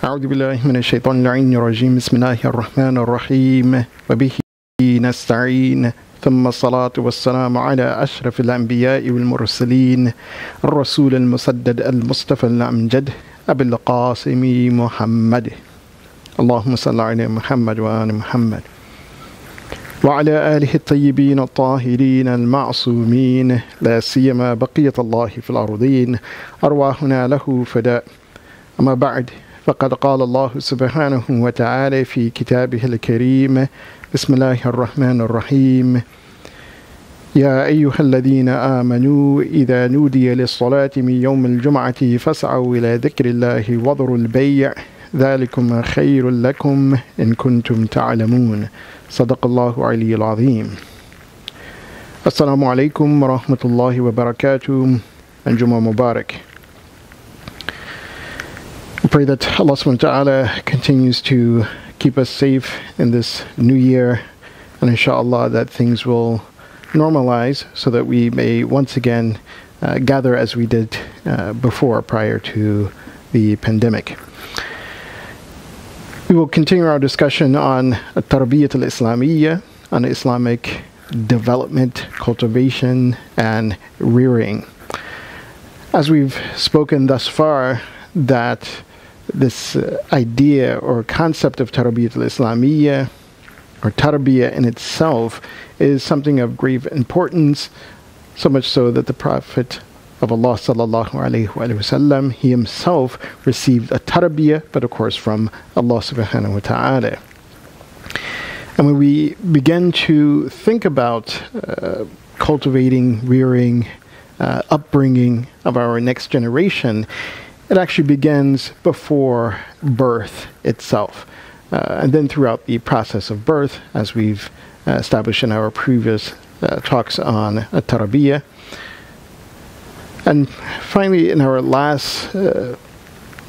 أعوذ بالله من الشيطان اللعين الرجيم بسم الله الرحمن الرحيم وبه نستعين ثم الصلاة والسلام على أشرف الأنبياء والمرسلين الرسول المسدد المصطفى الأمجد أبي القاسم محمد اللهم صل على محمد وآل محمد وعلى آله الطيبين الطاهرين المعصومين لا سيما بقية الله في الأرضين أرواحنا له فداء. أما بعد، فقد قال الله سبحانه وتعالى في كتابه الكريم بسم الله الرحمن الرحيم يا أيها الذين آمنوا إذا نودي للصلاة من يوم الجمعة فاسعوا إلى ذكر الله وذروا البيع ذلكم خير لكم إن كنتم تعلمون. صدق الله العلي العظيم. Assalamu alaikum wa rahmatullahi wa barakatuh and Jummah Mubarak. I pray that Allah subhanahu wa ta'ala continues to keep us safe in this new year, and inshallah that things will normalize so that we may once again gather as we did before, prior to the pandemic. We will continue our discussion on Tarbiyah al-Islamiyya, on Islamic development, cultivation, and rearing. As we've spoken thus far, that this idea or concept of Tarbiyah al-Islamiyya, or Tarbiyah in itself, is something of grave importance, so much so that the Prophet of Allah sallallahu alaihi wasallam, he himself received a Tarbiyah, but of course from Allah subhanahu wa ta'ala. And when we begin to think about cultivating, rearing, upbringing of our next generation, it actually begins before birth itself. And then throughout the process of birth, as we've established in our previous talks on Tarbiyah. And finally, in our last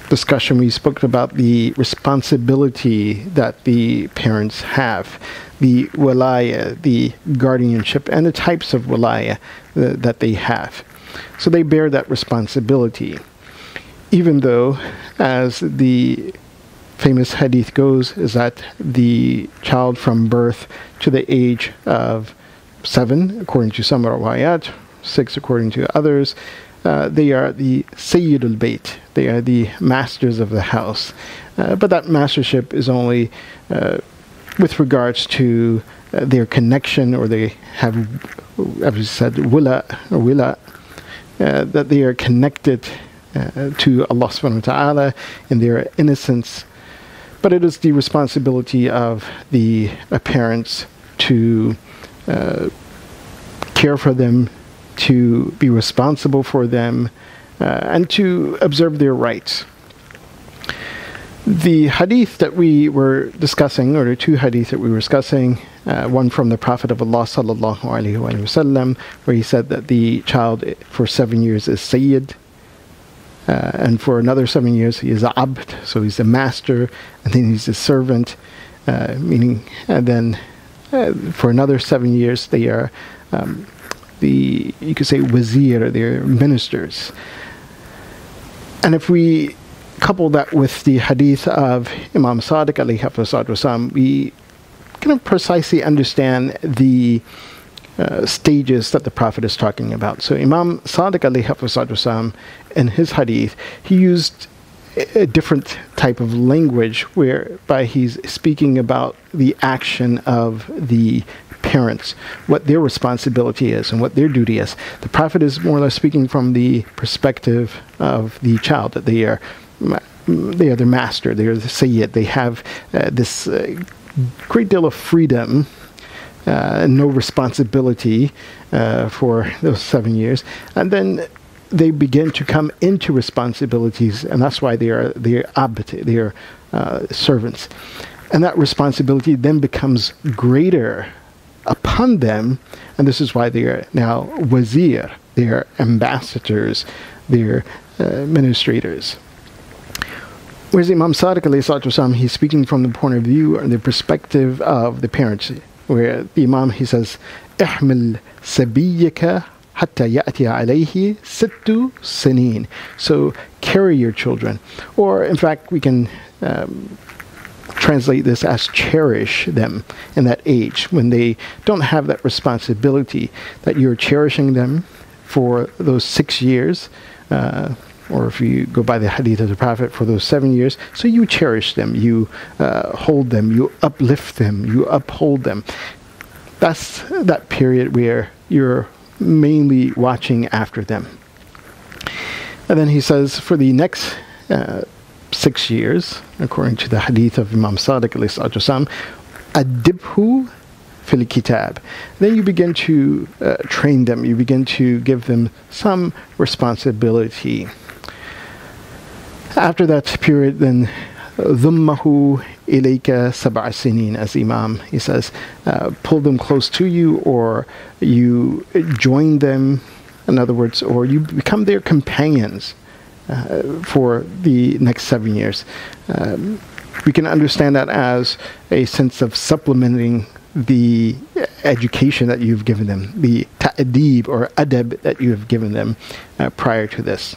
discussion, we spoke about the responsibility that the parents have, the walaya, the guardianship, and the types of walaya that they have. So they bear that responsibility, even though, as the famous hadith goes, is that the child from birth to the age of 7, according to some riwayat, 6 according to others, they are the Sayyidul Bayt. They are the masters of the house. But that mastership is only with regards to their connection, or they have, as we said, wila, that they are connected to Allah subhanahu wa ta'ala in their innocence. But it is the responsibility of the parents to care for them, to be responsible for them, and to observe their rights. The hadith that we were discussing, or the two hadith that we were discussing, one from the Prophet of Allah sallallahu alaihi wasallam, where he said that the child for 7 years is Sayyid, and for another 7 years he is Abd, so he's a master, and then he's a servant, meaning, and then for another 7 years they are you could say wazir, they're ministers. And if we couple that with the hadith of Imam Sadiq alayhi wasallam, we can precisely understand the stages that the Prophet is talking about. So Imam Sadiq alayhi wasallam, in his hadith, he used a different type of language whereby he's speaking about the action of the parents, what their responsibility is and what their duty is. The Prophet is more or less speaking from the perspective of the child, that they are their master, they are the Sayyid, they have this great deal of freedom and no responsibility for those 7 years, and then they begin to come into responsibilities, and that's why they are abd, they are servants, and that responsibility then becomes greater upon them, and this is why they are now wazir, they are ambassadors, they are administrators. Whereas Imam Sadiq alayhi salatu, he's speaking from the point of view or the perspective of the parents, where the Imam, he says, احمل سبيك حتى يأتي عليه 6 سنين. So carry your children. Or in fact, we can translate this as cherish them in that age when they don't have that responsibility, that you're cherishing them for those 6 years, or if you go by the hadith of the Prophet, for those 7 years. So you cherish them, you hold them, you uplift them, you uphold them. That's that period where you're mainly watching after them. And then he says for the next 6 years, according to the hadith of Imam Sadiq alayhi salatu wasalam, adibhu fil kitab. Then you begin to train them, you begin to give them some responsibility. After that period, then dhummahu ilayka 7 sinin, as Imam, he says, pull them close to you, or you join them, in other words, or you become their companions for the next 7 years. We can understand that as a sense of supplementing the education that you've given them, the ta'deeb or adab that you have given them prior to this.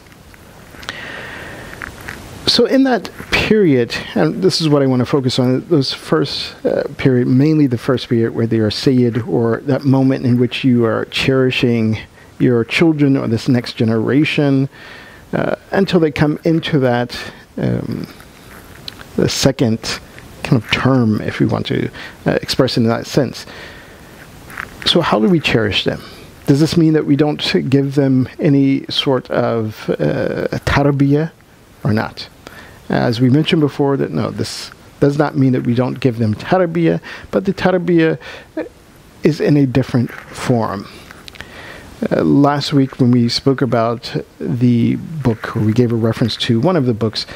So in that period, and this is what I want to focus on, those first period, mainly the first period where they are sayyid, or that moment in which you are cherishing your children or this next generation, until they come into that the second kind of term, if we want to express it in that sense. So how do we cherish them? Does this mean that we don't give them any sort of tarbiyah or not? As we mentioned before, that no, this does not mean that we don't give them tarbiyah, but the tarbiyah is in a different form. Last week when we spoke about the book, we gave a reference to one of the books,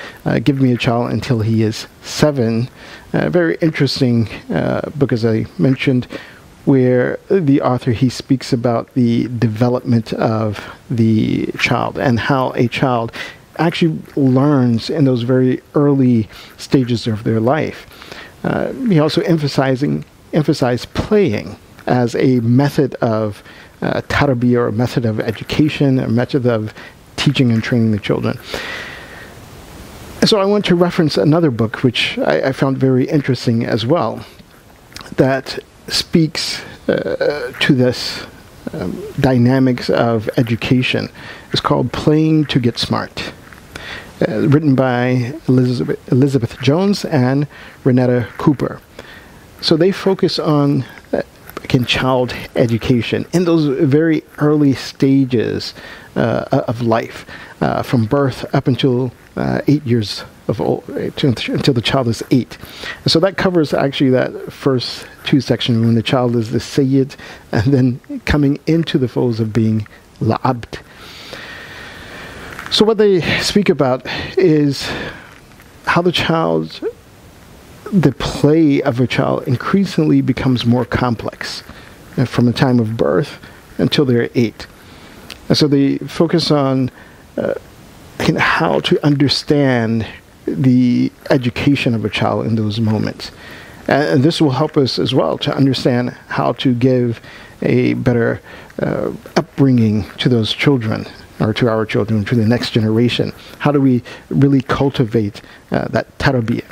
Give Me a Child Until He Is 7, a very interesting book, as I mentioned, where the author, he speaks about the development of the child and how a child actually learns in those very early stages of their life. He also emphasized playing as a method of tarbiyah, or a method of education, a method of teaching and training the children. So I want to reference another book which I found very interesting as well, that speaks to this dynamics of education. It's called Playing to Get Smart, written by Elizabeth Jones and Renetta Cooper. So they focus on again, child education in those very early stages of life, from birth up until 8 years of old, until the child is 8. And so that covers actually that first 2 sections, when the child is the sayyid, and then coming into the folds of being la'abd. So what they speak about is how the play of a child increasingly becomes more complex from the time of birth until they're 8. And so they focus on how to understand the education of a child in those moments. And this will help us as well to understand how to give a better upbringing to those children, or to our children, to the next generation. How do we really cultivate that tarbiyah?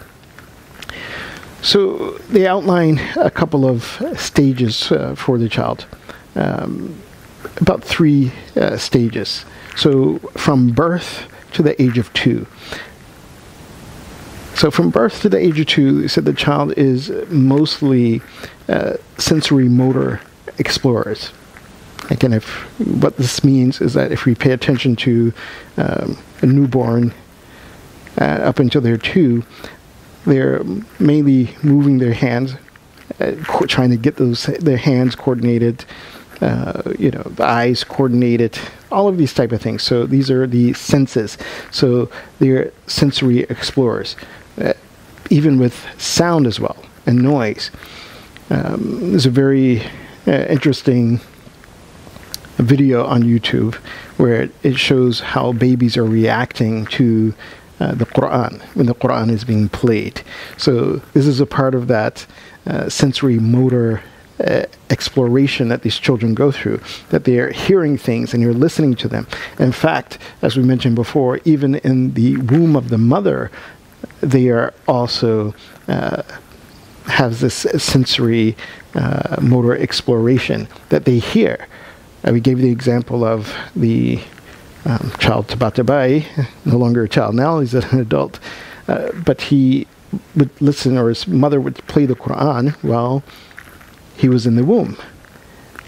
So they outline a couple of stages for the child, about 3 stages. So from birth to the age of 2. So from birth to the age of 2, they said the child is mostly sensory motor explorers. Again, what this means is that if we pay attention to a newborn up until they're 2, they're mainly moving their hands, trying to get their hands coordinated, the eyes coordinated, all of these type of things. So these are the senses. So they're sensory explorers, even with sound as well, and noise. There's a very interesting video on YouTube where it shows how babies are reacting to the Quran, when the Quran is being played. So this is a part of that sensory motor exploration that these children go through, that they are hearing things and you're listening to them. In fact, as we mentioned before, even in the womb of the mother, they are also have this sensory motor exploration that they hear. We gave the example of the child Tabatabai, no longer a child now, he's an adult, but he would listen, or his mother would play the Quran while he was in the womb.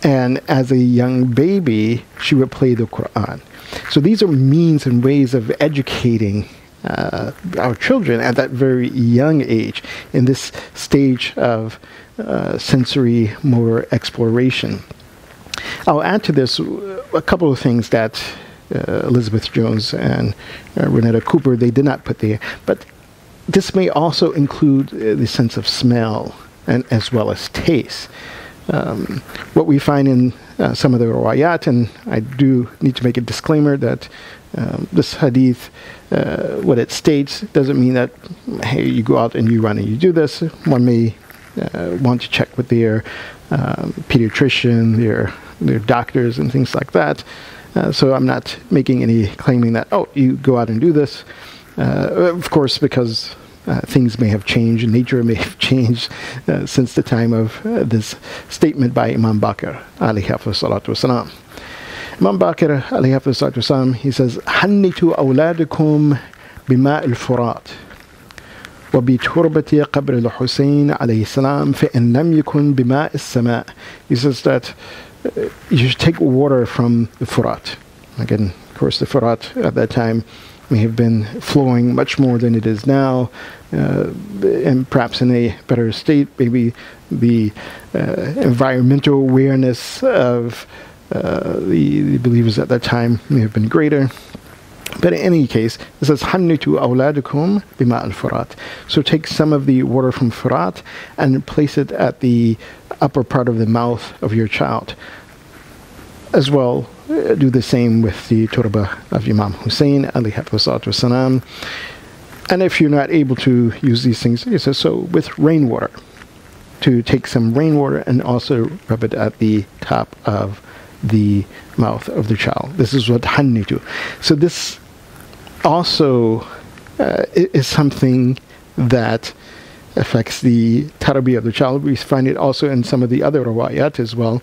And as a young baby, she would play the Quran. So these are means and ways of educating our children at that very young age, in this stage of sensory motor exploration. I'll add to this a couple of things that Elizabeth Jones and Renetta Cooper, they did not put there, but this may also include the sense of smell and as well as taste. What we find in some of the riwayat, and I do need to make a disclaimer that this hadith, what it states, doesn't mean that, hey, you go out and you run and you do this. One may want to check with their pediatrician, their doctors and things like that. So I'm not making any claiming that, oh, you go out and do this. Of course, because things may have changed, nature may have changed since the time of this statement by Imam Bakr, alayhi salatu wasalam. Imam Bakr, alayhi salatu wasalam, he says, حنِّتُوا أَوْلَادِكُمْ بِمَاءِ الْفُرَاتِ وَبِتُرْبَةِ قَبْرِ الْحُسَيْنِ عَلَيْهِ السَّلَامِ فَإِنْ لَمْ يَكُنْ بِمَاءِ السَّمَاءِ. He says that you should take water from the Furat. Again, of course, the Furat at that time may have been flowing much more than it is now, and perhaps in a better state. Maybe the environmental awareness of the believers at that time may have been greater. But in any case, it says, حَنِّتُوا أَوْلَادِكُمْ بِمَاءِ الْفُرَاتِ. So take some of the water from Furat and place it at the upper part of the mouth of your child. As well, do the same with the turba of Imam Hussein, alayhi salatu wasalam. And if you're not able to use these things, he says, so with rainwater, to take some rainwater and also rub it at the top of the mouth of the child. This is what hannitu. So this also is something that affects the tarbiyah of the child. We find it also in some of the other riwayat as well,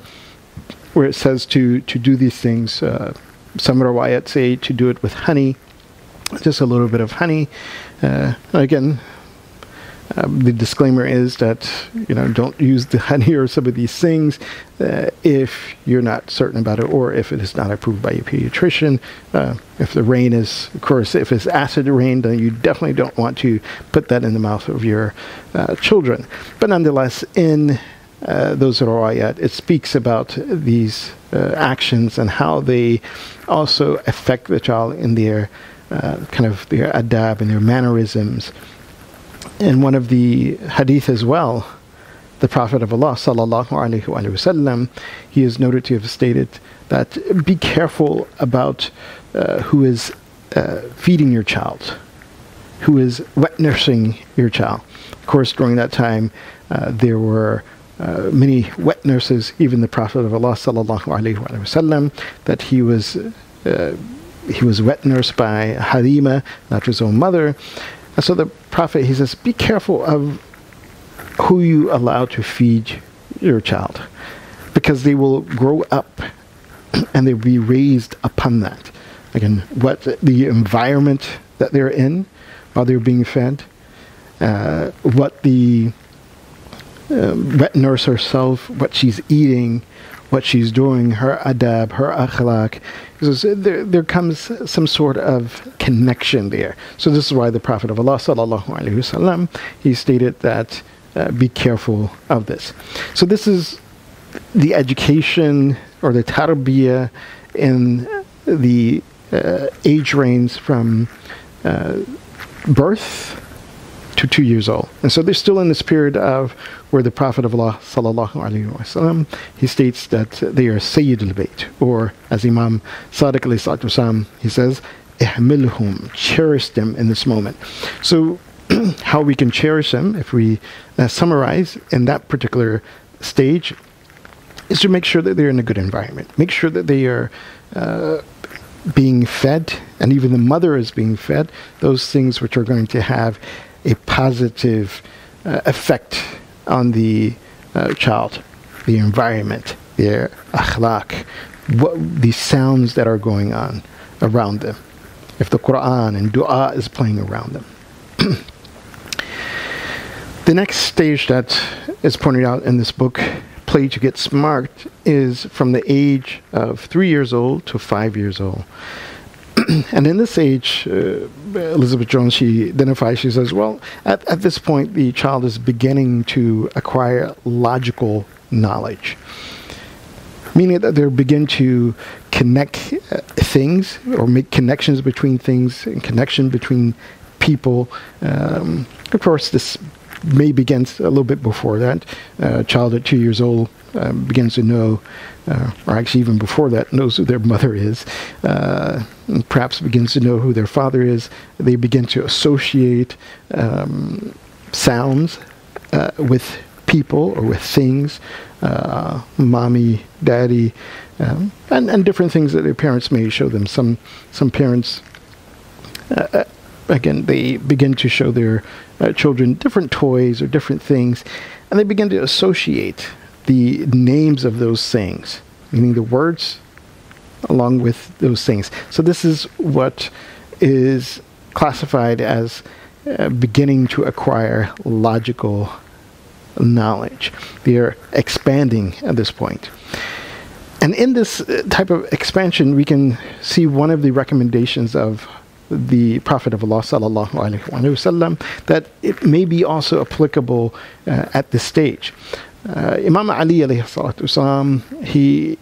where it says to do these things. Some riwayat say to do it with honey, just a little bit of honey. Again, the disclaimer is that, don't use the honey or some of these things if you're not certain about it, or if it is not approved by your pediatrician. If the rain is, of course, if it's acid rain, then you definitely don't want to put that in the mouth of your children. But nonetheless, in those riwayat, it speaks about these actions and how they also affect the child in their their adab and their mannerisms. In one of the hadith as well, the Prophet of Allah sallallahu alaihi wasallam, he is noted to have stated that be careful about who is feeding your child, who is wet nursing your child. Of course, during that time, there were many wet nurses. Even the Prophet of Allah sallallahu alaihi wasallam, that he was wet nursed by Halima, not his own mother. And so the Prophet, he says, be careful of who you allow to feed your child, because they will grow up and they'll be raised upon that. Again, what the environment that they're in while they're being fed, what the wet nurse herself, what she's eating, what she's doing, her adab, her akhlaq. So there comes some sort of connection there. So this is why the Prophet of Allah sallallahu alaihi wasallam, he stated that be careful of this. So this is the education or the tarbiyah in the age range from birth to 2 years old. And so they're still in this period of where the Prophet of Allah sallallahu alaihi wasallam, he states that they are Sayyid al-Bayt, or as Imam Sadiq alayhi salatu wasalam, he says, ihmilhum, cherish them in this moment. So how we can cherish them, if we summarize in that particular stage, is to make sure that they're in a good environment. Make sure that they are being fed, and even the mother is being fed, those things which are going to have a positive effect on the child, the environment, their akhlaq, the sounds that are going on around them. If the Quran and dua is playing around them. The next stage that is pointed out in this book, Play to Get Smart, is from the age of 3 years old to 5 years old. And in this age, Elizabeth Jones, she identifies, she says, well, at this point, the child is beginning to acquire logical knowledge. Meaning that they begin to connect things, or make connections between things, and connection between people. Of course, this may begin a little bit before that. A child at 2 years old begins to know, or actually even before that, knows who their mother is, and perhaps begins to know who their father is. They begin to associate sounds with people or with things, mommy, daddy, and different things that their parents may show them. Some parents, again, they begin to show their children different toys or different things, and they begin to associate the names of those things, meaning the words along with those things. So this is what is classified as beginning to acquire logical knowledge. They are expanding at this point. And in this type of expansion, we can see one of the recommendations of the Prophet of Allah sallallahu alaihi wasallam, that it may be also applicable at this stage. Imam Ali alayhi salatu wasalam, he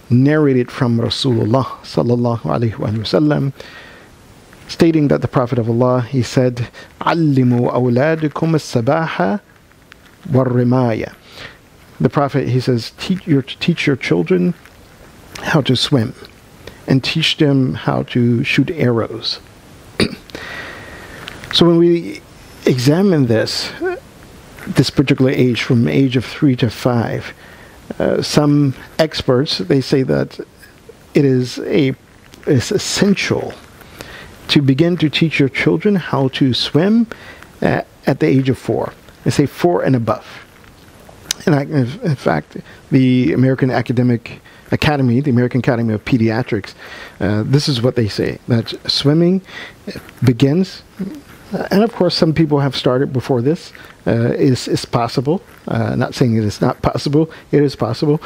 narrated from Rasulullah sallallahu alaihi wasallam, stating that the Prophet of Allah, he said, "Allimu awladakum as-sabaha war-rimaya." The Prophet, he says, teach your children how to swim, and teach them how to shoot arrows. So when we examine this particular age, from the age of 3 to 5, some experts, they say that it is essential to begin to teach your children how to swim at the age of 4. They say 4 and above. And in fact, the American Academy, the American Academy of Pediatrics, this is what they say, that swimming begins, and of course some people have started before this, is possible. Not saying it is not possible, it is possible,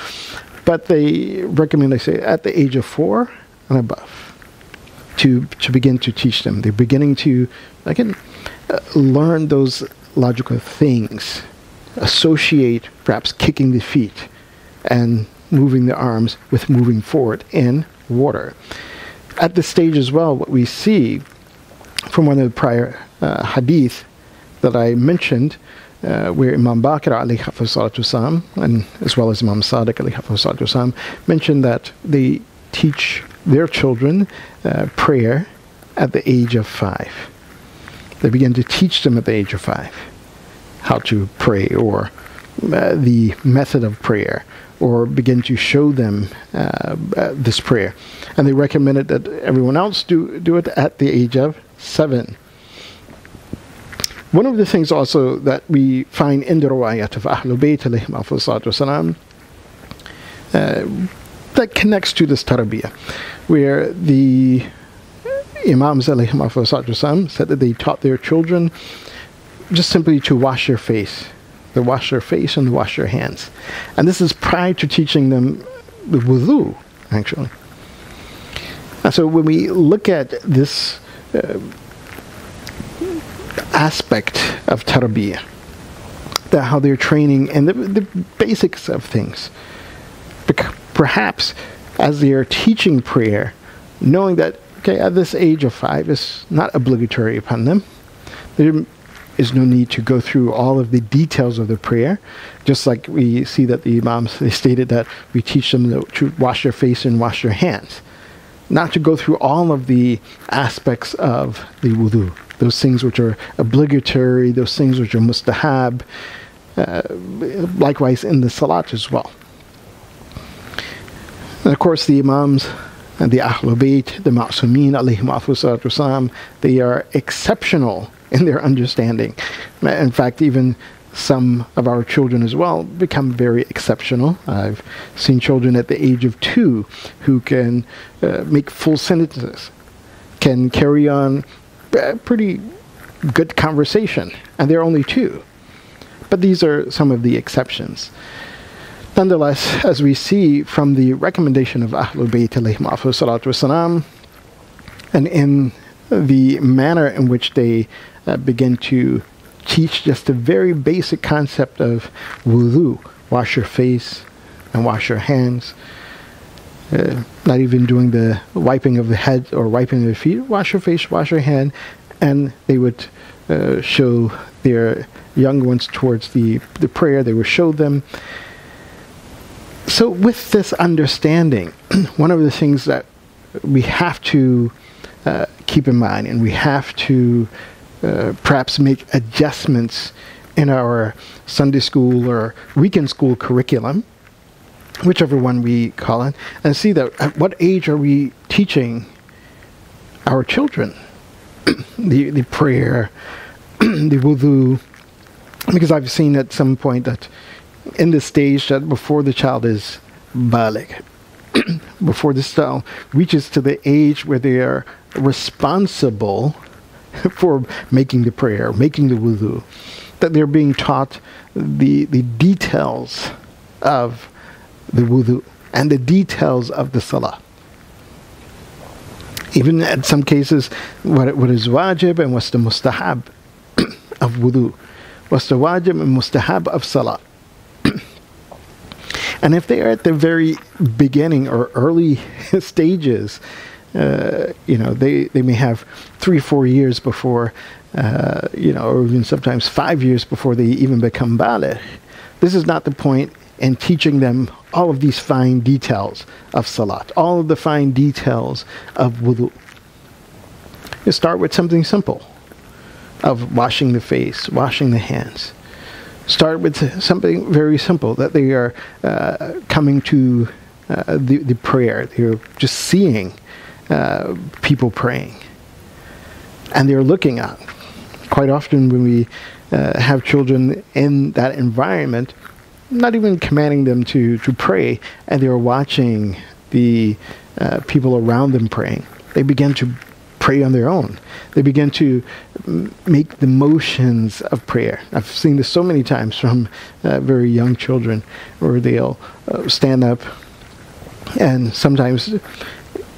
but they recommend, they say, at the age of 4 and above, to begin to teach them. They're beginning to, again, learn those logical things, associate perhaps kicking the feet and moving the arms with moving forward in water. At this stage as well, what we see from one of the prior hadith that I mentioned, where Imam Bakr alayhi salatu wasalam, and as well as Imam Sadiq alayhi salatu wasalam, mentioned that they teach their children prayer at the age of 5. They begin to teach them at the age of 5 how to pray, or the method of prayer, or begin to show them this prayer. And they recommended that everyone else do it at the age of 7. One of the things also that we find in the riwayat of Ahlul Bayt alayhim salatu wasalam, that connects to this tarbiyah, where the Imams alayhim salatu wasalam said that they taught their children just simply to wash your face. They wash their face and they wash their hands. And this is prior to teaching them the wudu, actually. And so when we look at this aspect of tarbiyah, that how they're training and the basics of things, perhaps as they are teaching prayer, knowing that, okay, at this age of 5, it's not obligatory upon them. There is no need to go through all of the details of the prayer, just like we see that the Imams, they stated that we teach them to wash their face and wash their hands. Not to go through all of the aspects of the wudu, those things which are obligatory, those things which are mustahab, likewise in the salat as well. And of course, the Imams and the Ahlul Bayt, the Ma'sumin, alayhim salatu wasalam, they are exceptional in their understanding. In fact, even some of our children as well become very exceptional. I've seen children at the age of 2 who can make full sentences, can carry on pretty good conversation, and they're only 2. But these are some of the exceptions. Nonetheless, as we see from the recommendation of Ahlul Bayt alayhim salatu wasalam, and in the manner in which they begin to teach just the very basic concept of wudu, wash your face and wash your hands, not even doing the wiping of the head or wiping of the feet, wash your face, wash your hand, and they would show their young ones towards the prayer. They would show them. So with this understanding, one of the things that we have to keep in mind, and we have to perhaps make adjustments in our Sunday school or weekend school curriculum, whichever one we call it, and see that at what age are we teaching our children the prayer, the wudu, because I've seen at some point that in the stage that before the child is baligh, before the child reaches to the age where they are responsible for making the prayer, making the wudu, that they're being taught the details of the wudu and the details of the salah. Even in some cases, what is wajib and what's the mustahab of wudu, what's the wajib and mustahab of salah. And if they are at the very beginning or early stages, they may have 3-4 years before, or even sometimes 5 years before they even become baligh. This is not the point in teaching them all of these fine details of salat, all of the fine details of wudu. You start with something simple, of washing the face, washing the hands. Start with something very simple, that they are coming to the prayer. They're just seeing people praying, and they're looking at. Quite often when we have children in that environment, not even commanding them to pray, and they're watching the people around them praying, they begin to pray on their own. They begin to make the motions of prayer. I've seen this so many times from very young children, where they'll stand up, and sometimes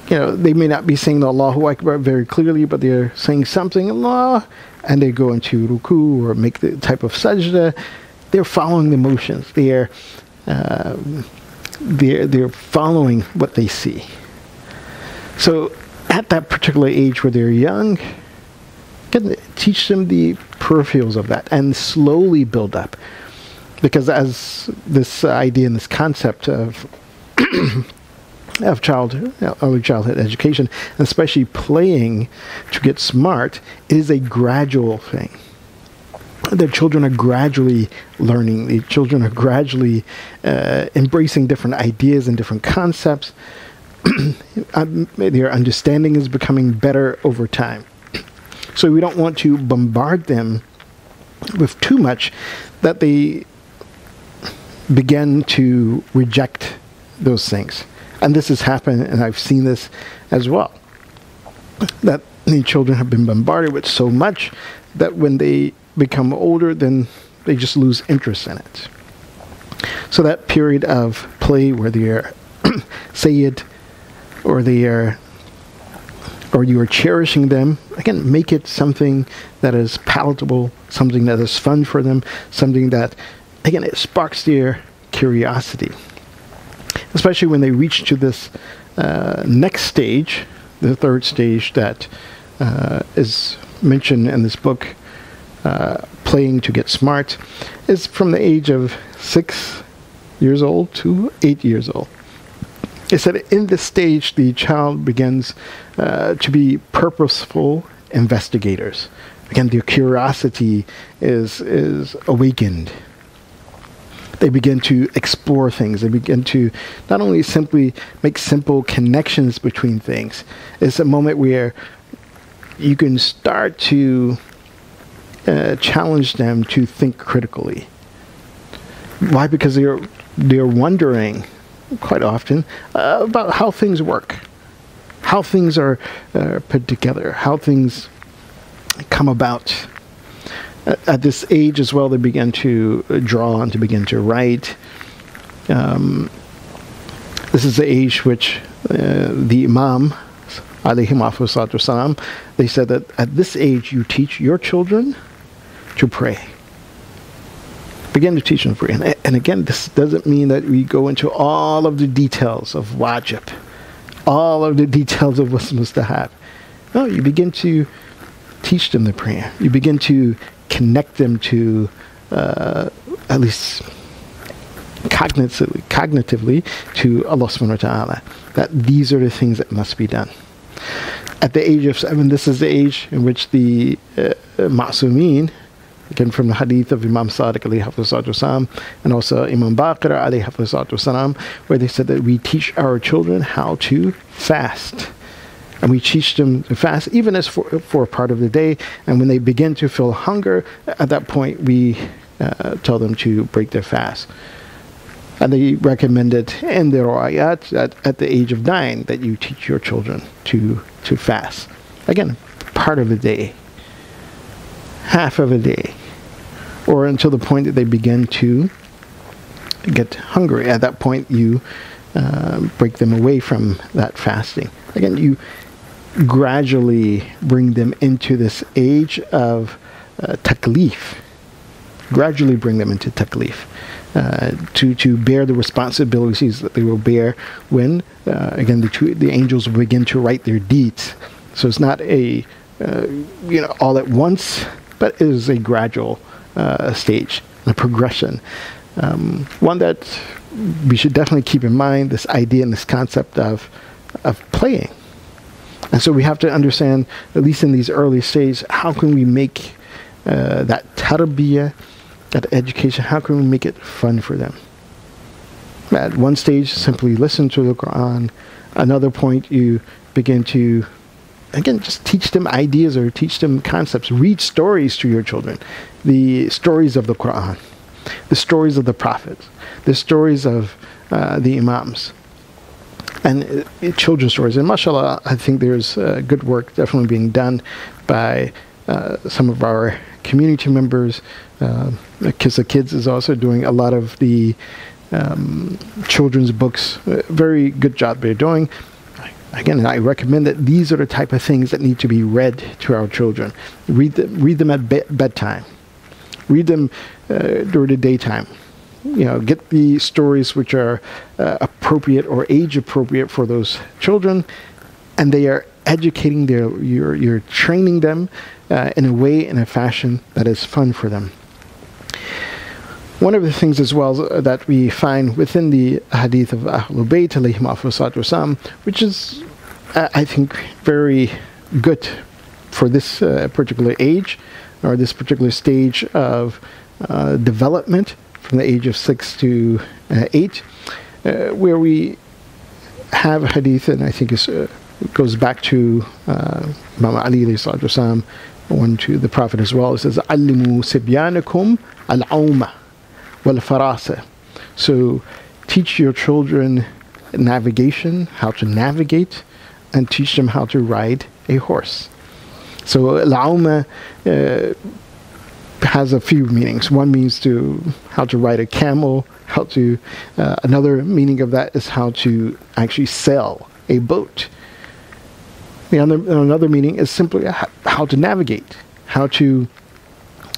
they may not be saying the Allahu Akbar very clearly, but they're saying something, Allah, and they go into ruku or make the type of sajda. They're following the motions. They're following what they see. So at that particular age where they're young, can teach them the peripherals of that and slowly build up. Because as this idea and this concept of early childhood education, and especially playing to get smart, it is a gradual thing. The children are gradually learning. The children are gradually embracing different ideas and different concepts. Their understanding is becoming better over time. So we don't want to bombard them with too much that they begin to reject those things. And this has happened, and I've seen this as well, that the children have been bombarded with so much that when they become older, then they just lose interest in it. So that period of play where they are sayyid, or you are cherishing them, again, make it something that is palatable, something that is fun for them, something that, again, it sparks their curiosity. Especially when they reach to this next stage, the third stage that is mentioned in this book, Playing to Get Smart, is from the age of 6 years old to 8 years old. It said in this stage, the child begins to be purposeful investigators. Again, their curiosity is awakened. They begin to explore things. They begin to not only simply make simple connections between things. It's a moment where you can start to challenge them to think critically. Why? Because they're wondering quite often about how things work, how things are put together, how things come about. At this age as well, they begin to draw and to begin to write. This is the age which the Imam, alayhi they said that at this age you teach your children to pray. Begin to teach them to pray. And again, this doesn't mean that we go into all of the details of wajib, all of the details of what's mustahab. No, you begin to teach them the prayer. You begin to connect them to, at least cognitively, to Allah subhanahu wa ta'ala, that these are the things that must be done. At the age of 7, this is the age in which the Ma'sumeen, again from the hadith of Imam Sadiq alayhi wasallam, and also Imam Baqir alayhi wasallam, where they said that we teach our children how to fast. And we teach them to fast even as for a part of the day. And when they begin to feel hunger, at that point we tell them to break their fast. And they recommended in their ayat that at the age of 9 that you teach your children to fast. Again, part of the day, half of a day, or until the point that they begin to get hungry. At that point you break them away from that fasting. Again, you gradually bring them into this age of taklif. Gradually bring them into taklif. To bear the responsibilities that they will bear when, again, the angels will begin to write their deeds. So it's not a, all at once, but it is a gradual stage, a progression. One that we should definitely keep in mind, this idea and this concept of playing. And so we have to understand, at least in these early stages, how can we make that tarbiyah, that education, how can we make it fun for them? At one stage, simply listen to the Quran. Another point, you begin to, again, just teach them ideas or teach them concepts. Read stories to your children. The stories of the Quran, the stories of the prophets, the stories of the Imams. And children's stories. And mashallah, I think there's good work definitely being done by some of our community members. Kiss the Kids is also doing a lot of the children's books. Very good job they're doing. Again, I recommend that these are the type of things that need to be read to our children. Read them at bedtime. Read them during the daytime. Get the stories which are appropriate or age appropriate for those children, and they are educating you're training them in a way, in a fashion that is fun for them. One of the things as well that we find within the hadith of Ahlul Bayt alayhim wasallam, which is, I think, very good for this particular age, or this particular stage of development, from the age of 6 to 8, where we have a hadith, and I think it goes back to Imam Ali alayhi one to the Prophet as well. It says, "Allimu sibyanakum al-awma wal-farasa." So teach your children navigation, how to navigate, and teach them how to ride a horse. So al-awma has a few meanings. One means how to ride a camel. Another meaning of that is how to actually sail a boat. Another meaning is simply how to navigate, how to,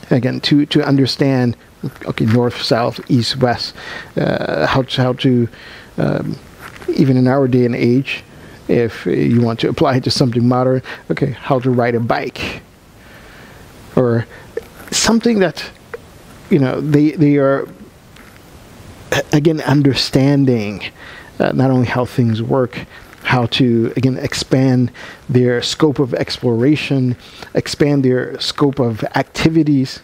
again, to understand, okay, north, south, east, west, how to even in our day and age, if you want to apply it to something modern, okay, how to ride a bike, or something that, they are, again, understanding not only how things work, how to, again, expand their scope of exploration, expand their scope of activities.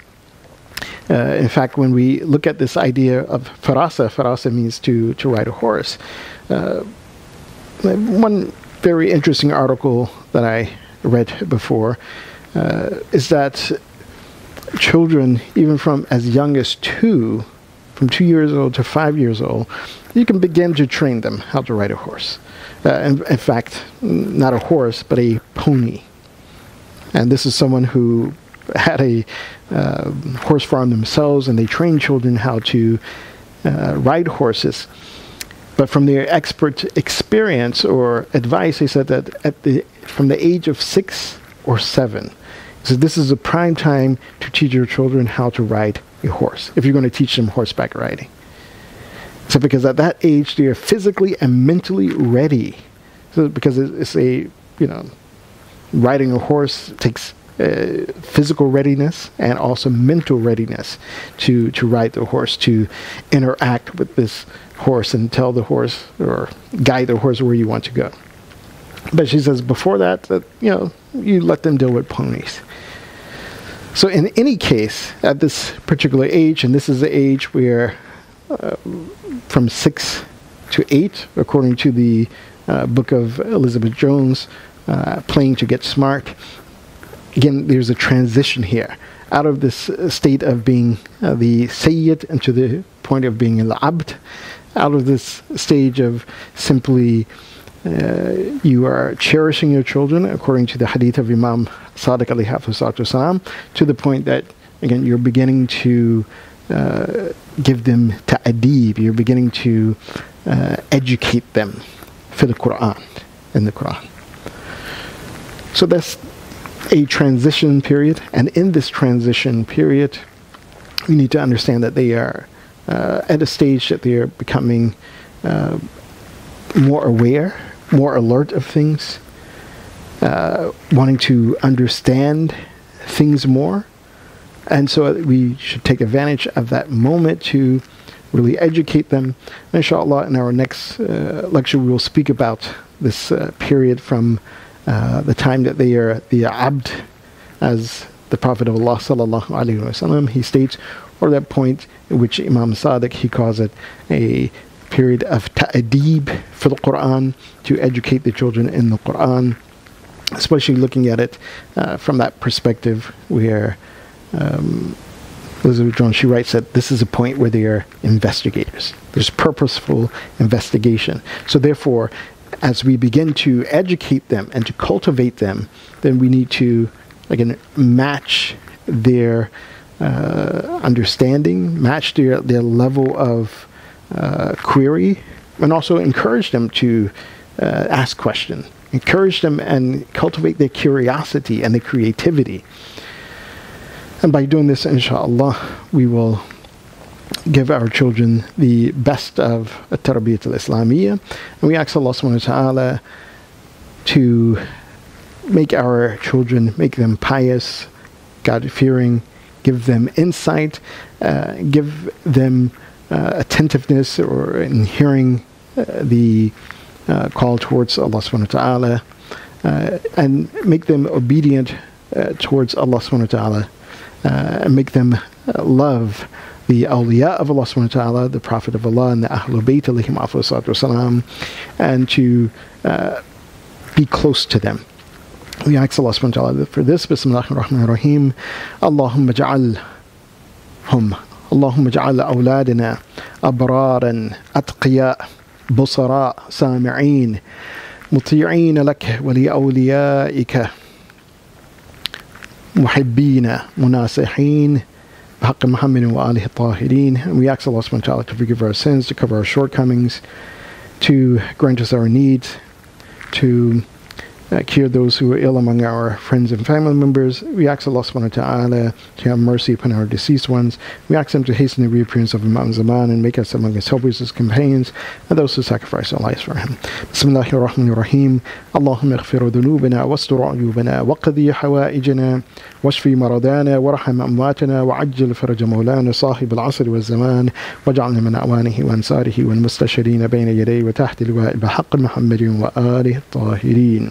In fact, when we look at this idea of farasa means to ride a horse. One very interesting article that I read before is that children, even from as young as from 2 years old to 5 years old, you can begin to train them how to ride a horse. In fact, not a horse, but a pony. And this is someone who had a horse farm themselves, and they train children how to ride horses. But from their expert experience or advice, they said that from the age of 6 or 7, so this is a prime time to teach your children how to ride a horse, if you're going to teach them horseback riding. So because at that age, they are physically and mentally ready. So because it's riding a horse takes physical readiness and also mental readiness to ride the horse, to interact with this horse and tell the horse or guide the horse where you want to go. But she says before that, you let them deal with ponies. So in any case, at this particular age, and this is the age where from 6 to 8, according to the book of Elizabeth Jones, Playing to Get Smart, again, there's a transition here out of this state of being the Sayyid into the point of being al-Abd, out of this stage of simply you are cherishing your children, according to the hadith of Imam Sadiq alayhi salam, to the point that, again, you're beginning to give them ta'adib, you're beginning to educate them for the Quran, in the Quran. So that's a transition period, and in this transition period, we need to understand that they are at a stage that they are becoming more aware, more alert of things, wanting to understand things more. And so we should take advantage of that moment to really educate them. Inshallah, in our next lecture, we will speak about this period from the time that they are the abd, as the Prophet of Allah sallallahu alaihi wasallam, he states, or that point in which Imam Sadiq, he calls it a period of ta'adib for the Quran, to educate the children in the Quran, especially looking at it from that perspective where Elizabeth Jones, she writes that this is a point where they are investigators. There's purposeful investigation. So therefore, as we begin to educate them and to cultivate them, then we need to, again, match their understanding, match their level of query, and also encourage them to ask questions. Encourage them and cultivate their curiosity and their creativity. And by doing this, inshallah, we will give our children the best of Tarbiyah al-Islamiyya. And we ask Allah subhanahu wa ta'ala to make our children, make them pious, God-fearing, give them insight, give them attentiveness or in hearing the call towards Allah subhanahu wa ta'ala, and make them obedient towards Allah subhanahu wa ta'ala, and make them love the awliya of Allah subhanahu wa ta'ala, the Prophet of Allah, and the Ahlul Bayt alayhim afdalus wasalam, and to be close to them. We ask Allah subhanahu wa ta'ala for this. Bismillahir Rahmanir Rahim. Allahumma ja'alhum, Allahumma ja'al awladina abraran atqiya busara sami'in muti'in lak wa li awliyaika muhibbina munasihin بحق محمد وآله الطاهرين. And we ask Allah subhanahu wa ta'ala to forgive our sins, to cover our shortcomings, to grant us our needs, to cure those who are ill among our friends and family members. We ask Allah subhanahu wa ta'ala to have mercy upon our deceased ones. We ask Him to hasten the reappearance of Imam Zaman and make us among His helpers, His companions, and those who sacrifice their lives for Him. Bismillahir Rahmanir Rahim. Allahumma ighfir dhunubana wastur ayubana waqdi hawaijana واشفي مرضانا وارحم أمواتنا وعجل فرج مولانا صاحب العصر والزمان واجعلنا من أعوانه وأنصاره والمستشرين بين يديه وتحت لواء بحق محمد وآله الطاهرين.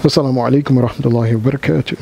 والسلام عليكم ورحمة الله وبركاته.